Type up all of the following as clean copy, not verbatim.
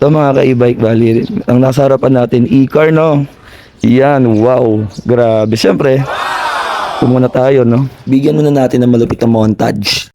Ito mga ka-e-bike, bali, ang nasa harapan natin, e-car, no? Yan, wow, grabe. Siyempre, ito muna tayo, no? Bigyan muna natin ng malupit na montage.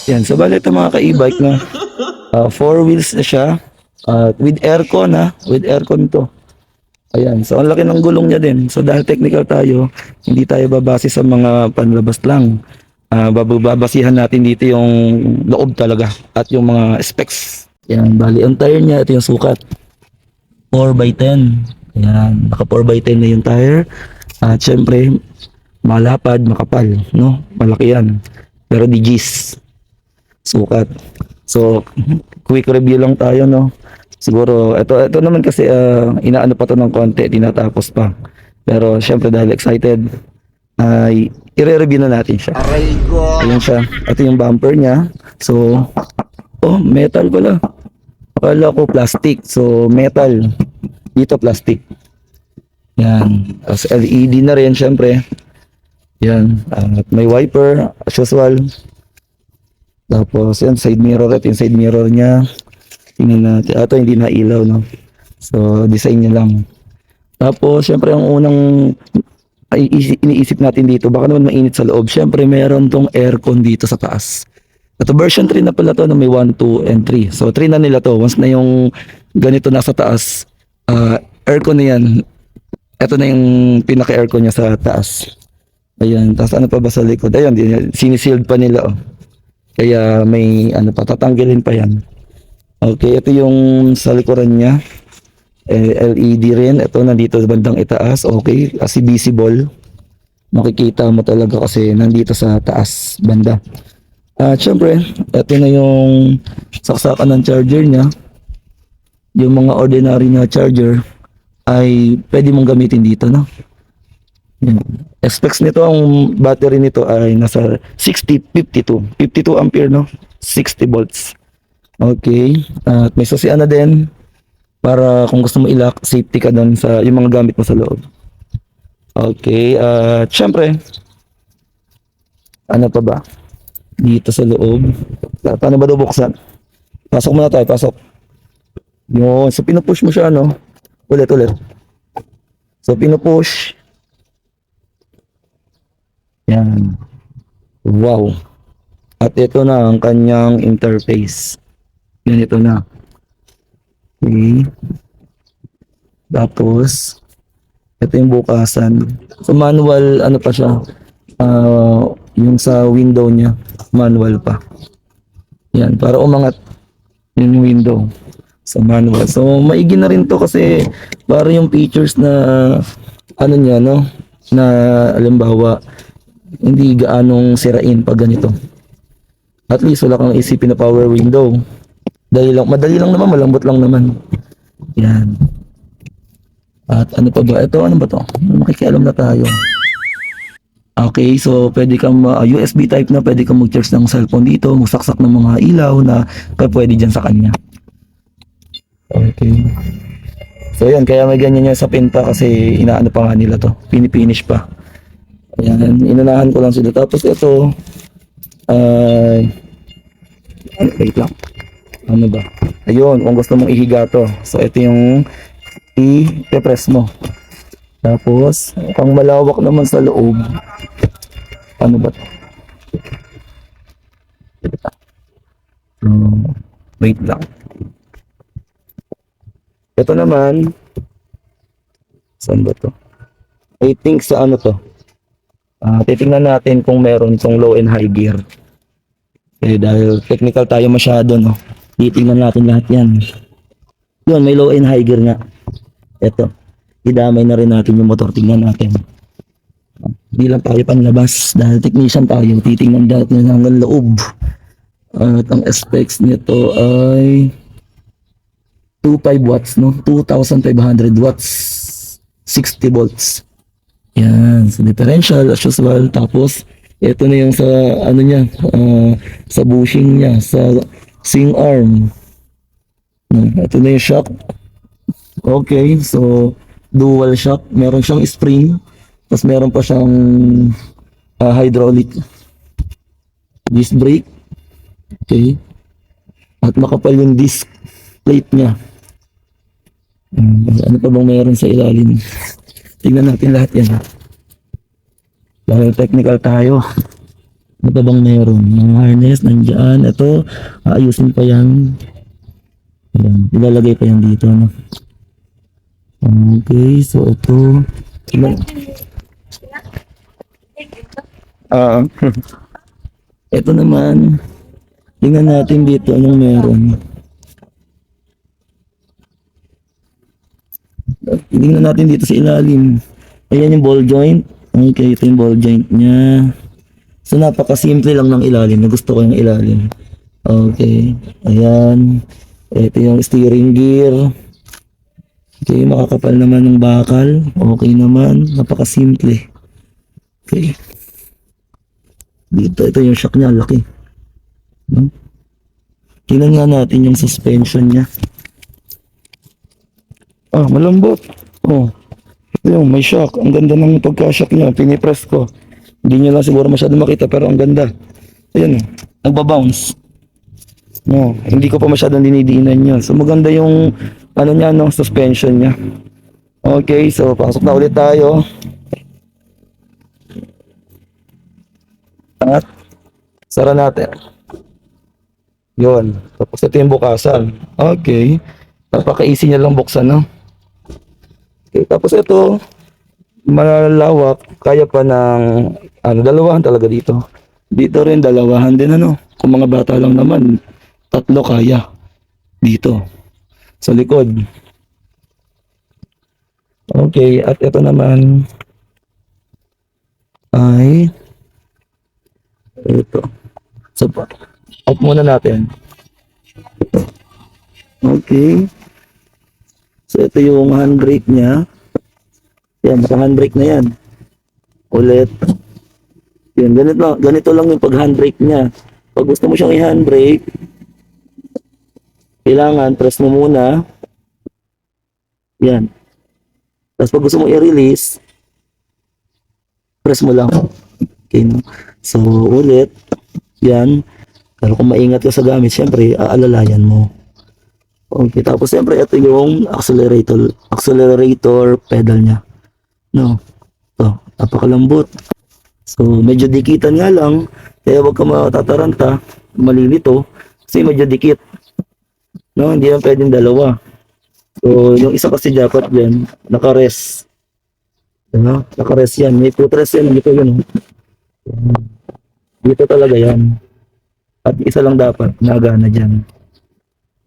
Yan, so bali ito mga ka-e-bike na four wheels na siya with aircon with aircon to. Ayan, so ang laki ng gulong niya din. So dahil technical tayo, hindi tayo babase sa mga panlabas lang. Babasihan natin dito yung loob talaga at yung mga specs. Yan, bali ang tire niya, ito yung sukat. 4x10. Ayan, naka 4x10 na yung tire. At syempre, malapad, makapal, no? Malaki yan. Pero di G's. Sukat. So, quick review lang tayo, no? Siguro, ito naman kasi inaano pa to ng konti, tinatapos pa. Pero syempre dahil excited, ay i-review na natin siya. Ayun siya. Ito yung bumper niya. So, oh, metal pala. Akala ko plastic. So, metal. Dito plastic. Yan. As LED na rin, syempre. Yan. At may wiper, as usual. Tapos, yan, side mirror. Ito yung side mirror niya. Tingnan natin. Ito, hindi na ilaw, no? So, design niya lang. Tapos, syempre, ang unang iniisip natin dito, baka naman mainit sa loob. Syempre, meron tong aircon dito sa taas. Ito, version 3 na pala to, na may 1, 2, and 3. So, 3 na nila to. Once na yung ganito nasa taas, aircon na yan. Ito na yung pinaka-aircon niya sa taas. Ayan. Tapos, ano pa ba sa likod? Ayan, sinisealed pa nila, oh. Kaya may ano pa, tatanggalin pa yan. Okay, ito yung sa likuran niya. LED rin. Ito nandito bandang itaas. Okay, kasi visible. Makikita mo talaga kasi nandito sa taas banda. At syempre, ito na yung saksakan ng charger niya. Yung mga ordinary na charger ay pwede mong gamitin dito, no? Specs nito, ang battery nito ay nasa 52 ampere, no? 60 volts. Okay, at may susian na din para kung gusto mo i-lock, safety ka doon sa yung mga gamit mo sa loob. Okay, at syempre, ano pa ba? Dito sa loob. Paano ba daw buksan? Pasok muna tayo, pasok. Yun, so pinupush mo siya, no? Ulit. So pinupush. Yan. Wow. At ito na ang kanyang interface. Yan, ito na. Okay. Tapos, ito yung bukasan. So, manual, ano pa siya? Yung sa window niya, manual pa. Yan, para umangat yung window. So, manual. So, maigi na rin to kasi para yung features na, ano niya, no? Na, alimbawa, hindi gaanong sirain pag ganito. At least wala kang isipin na power window. Madali lang naman, malambot lang naman. Yan. At ano pa ba? Ito, ano ba to? Makikialam na tayo. Okay, so pwede kang USB type na, pwede kang mag-charge ng cellphone dito, magsaksak ng mga ilaw na pwede dyan sa kanya. Okay. So yan, kaya may ganyan yan sa pinta kasi inaano pa nga nila to. Pinipinish pa. Ayan, inunahan ko lang sila. Tapos ito, wait lang. Ano ba? Ayun, kung gusto mong ihiga to. So, ito yung i-press mo. Tapos, pang malawak naman sa loob. Ano ba to? Wait lang. Ito naman, saan ba to? I think sa ano to? Titingnan natin kung meron tong low and high gear. Dahil technical tayo masyado, no? Titingnan natin lahat yan. Yun, may low and high gear nga. Ito. Idamay na rin natin yung motor. Tingnan natin. Hindi lang tayo panlabas. Dahil technician tayo. Titingnan natin hanggang loob. At ang specs nito ay 25 watts, no? 2,500 watts. 60 volts. Yan, sa differential as usual. Tapos, ito na yung sa, ano niya, sa bushing niya, sa swing arm. Ito na yung shock. Okay, so, dual shock. Meron siyang spring. Tapos meron pa siyang hydraulic disc brake. Okay. At makapal yung disc plate niya. Ano pa bang meron sa ilalim? Tingnan natin lahat yan. Dahil technical tayo. Ano pa bang meron? Mga harness, nandyan. Ito, aayusin pa yan. Ayan, ilalagay pa yan dito. No? Okay, so ito. Ah, ito naman. Tingnan natin dito anong meron. Tingnan natin dito sa ilalim. Ayan yung ball joint. Okay, ito yung ball joint niya. So, napakasimple lang ng ilalim. Nagusto ko yung ilalim. Okay. Ayan. Ito yung steering gear. Okay, makakapal naman ng bakal. Okay naman. Napakasimple. Okay. Dito, ito yung shock niya. Laki. No? Tingnan nga natin yung suspension niya. Ah, malambot. Oh. Ito yung may shock. Ang ganda ng pagka-shock niya. Pinipress ko. Hindi nyo lang siguro masyado makita pero ang ganda. Ayan. Nagbabounce. No, hindi ko pa masyadong dinidiinan yun. So maganda yung ano niya, no, suspension niya. Okay, so pasok na ulit tayo. At sara natin. Yun. Tapos ito yung bukasan. Okay. Napaka-easy niya lang buksan, no? Okay, tapos ito, malawak, kaya pa ng, dalawahan talaga dito. Dito rin, dalawahan din, ano? Kung mga bata lang naman, 3 kaya. Dito. Sa likod. Okay, at ito naman, ay, ito. So, off muna natin. Okay. So, ito yung handbrake niya. Yan, naka-handbrake na yan. Ulit. Yan, ganito lang yung pag-handbrake niya. Pag gusto mo siyang i-handbrake, kailangan, press mo muna. Yan. Tapos pag gusto mo i-release, press mo lang. Okay, no? So, ulit. Yan. Pero kung maingat ka sa gamit, syempre, aalalayan mo. Okay, tapos siyempre ito yung accelerator pedal niya. No. So, napakalambot. So, medyo dikitan nga lang, kaya wag ka matataranta, malilito kasi medyo dikit. No, hindi yan pwedeng dalawa. So, yung isa kasi dapat diyan, naka-rest. No? Naka-rest yan. May footrest yan dito yun. Dito talaga yan. At isa lang dapat, nagana diyan.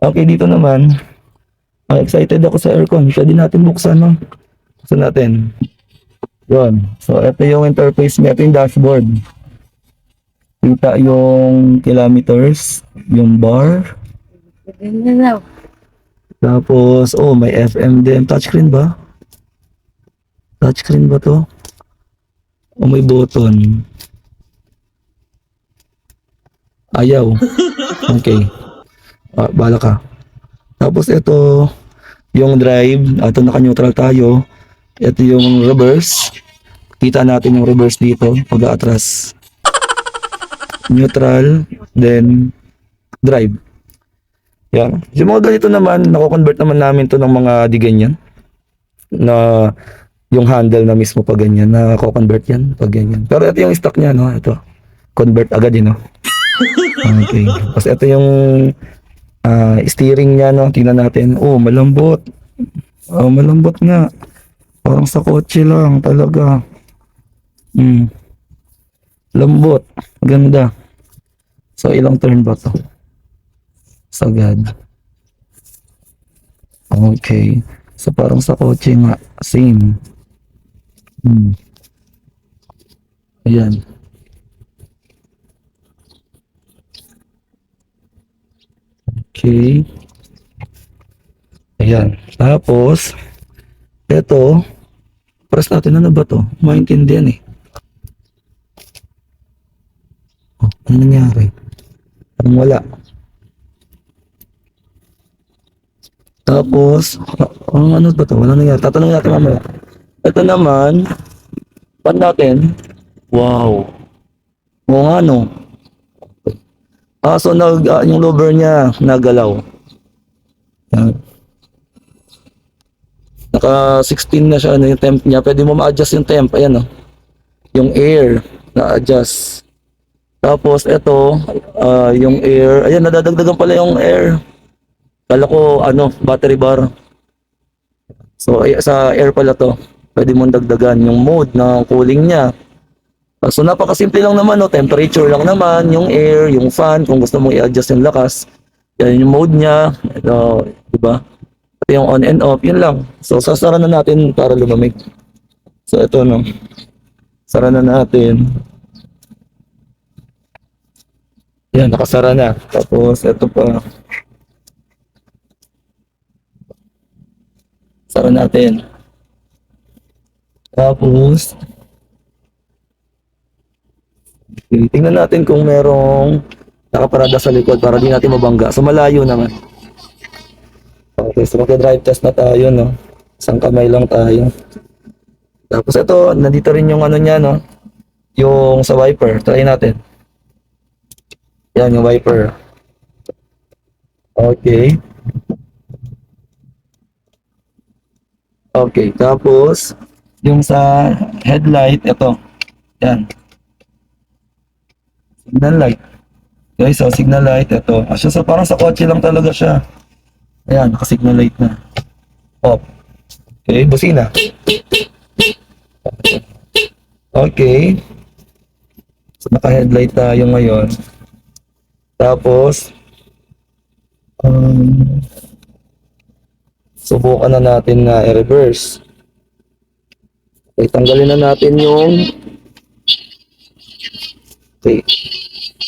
Okay, dito naman, excited ako sa aircon. Siya din natin buksan, no? Buksan natin. Yun. So, ito yung interface niya. Ito yung dashboard. Kita yung kilometers, yung bar. Tapos, oh, may FM din. Touchscreen ba? Touchscreen ba to? O may button? Ayaw. Okay. Bala ka. Tapos ito, yung drive. Ito naka-neutral tayo. Ito yung reverse. Kita natin yung reverse dito. Pag-atras. Neutral. Then, drive. Yan. Yung mga ganito naman, nako-convert naman namin to ng mga di ganyan. Na yung handle na mismo pag ganyan. Nako-convert yan pag ganyan. Pero ito yung stock niya, no? Ito. Convert agad yun, no? Okay. Tapos ito yung steering niya, no? Tingnan natin. Oh, malambot. Oh, malambot nga. Parang sa kotse lang talaga. Lambot. Ganda. So, ilang turn ba to? Sagad. Okay. So, parang sa kotse nga. Same. Ayan. Okay. Ayan. Tapos, ito, Press natin, ano ba to? Maintindihan eh. Oh, ano nangyari? Parang wala. Tapos, ano ba to? Wala nangyari. Tatanungin natin mamaya. Ito naman, pan natin. Wow. Oo nga no. So yung lower niya nagalaw. Yan. Naka 16 na siya, ano yung temp niya. Pwede mo ma-adjust yung temp. Ayan, oh. Yung air na-adjust. Tapos ito, yung air. Ayan, nadadagdagan pala yung air. Kala ko, battery bar. So, sa air pala to. Pwede mong dagdagan yung mode ng cooling niya. So, napakasimple lang naman, no? Temperature lang naman, yung air, yung fan, kung gusto mong i-adjust yung lakas. Yan yung mode niya. Ito, diba? Ito yung on and off, yun lang. So, sasara na natin para lumamig. So, ito, no? Sara na natin. Yan, nakasara na. Tapos, ito pa. Sara natin. Tapos, okay, tingnan natin kung merong nakaparada sa likod para di natin mabangga. So, malayo naman. Okay, so magka-drive test na tayo, no? Isang kamay lang tayo. Tapos ito, nandito rin yung ano niya, no? Yung sa wiper. Try natin. Yan, yung wiper. Okay. Okay, tapos yung sa headlight, ito. Yan. Signal light. Okay, so signal light, ito. So parang sa kotse lang talaga siya. Ayan, naka-signal light na. Off. Okay, busina. Okay. So naka-headlight tayo ngayon. Tapos, subukan na natin na i-reverse. Okay, tanggalin na natin yung okay.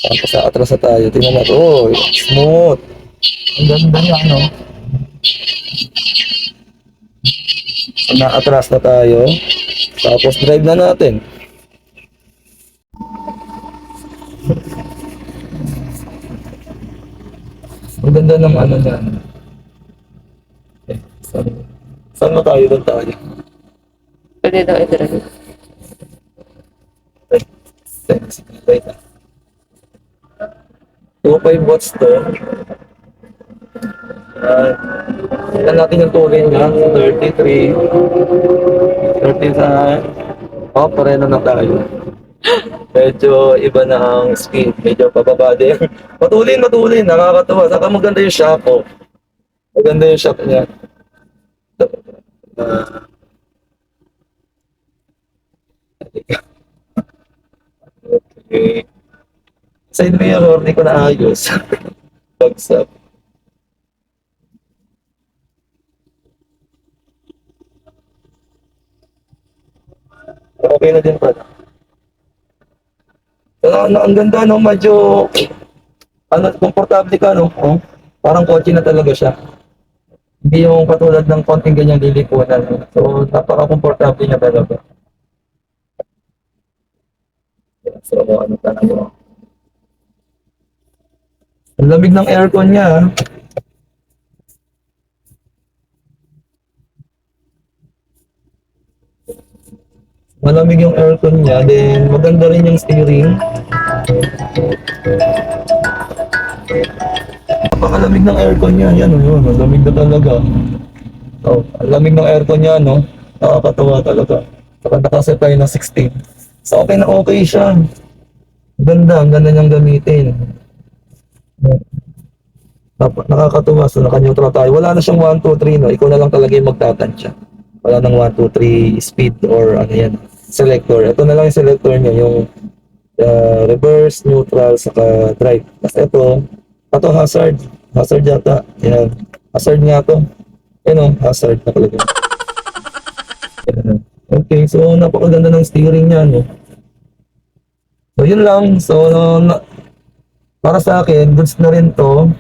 Tapos sa atras na tayo. Tingnan natin. Oh, smooth. Ang ganda niya, ano? So, na-atras na tayo. Tapos drive na natin. Ang ganda ng ano niya. Okay, saan mo tayo? Doon tayo. Pwede daw i-drive. Wait. 2.5 watts to. Tignan natin yung tuloy niya. 33. 30 sa... Oh, pareno na tayo. Medyo iba na ang speed. Medyo pababa din. Matulin. Nakakatawa. Saka maganda yung shock, oh. Maganda yung shock niya. Okay. Side mirror, di ko na ayos. Bagsak. Okay na din pala. Ang ganda, no? Medyo, komportable ka, no? Oh, parang kotse na talaga siya. Hindi yung katulad ng konting ganyang lilipunan. So, napaka-komportable niya talaga. So, ano tayo? Ang lamig ng aircon niya, ah. Malamig yung aircon niya, then maganda rin yung steering. Napakalamig ng aircon niya, yan o yun, malamig na talaga. So, ang lamig ng aircon niya, no? Nakakatawa talaga. Saka nakaset tayo ng 16. So, okay na okay siya. Ang ganda niyang gamitin. Nakakatuwa, so naka-neutral tayo. Wala na siyang 1, 2, 3, no? Ikaw na lang talaga yung magtatansya. Wala nang 1, 2, 3 speed or ano yan, selector. Ito na lang yung selector niya, yung reverse, neutral, saka drive. Tapos ito hazard. Hazard yata. Yan. Hazard nga to. Yan o, hazard na talaga. Yan. Okay, so napakaganda ng steering niya, no? So yun lang. So, para sa akin, goods na rin to.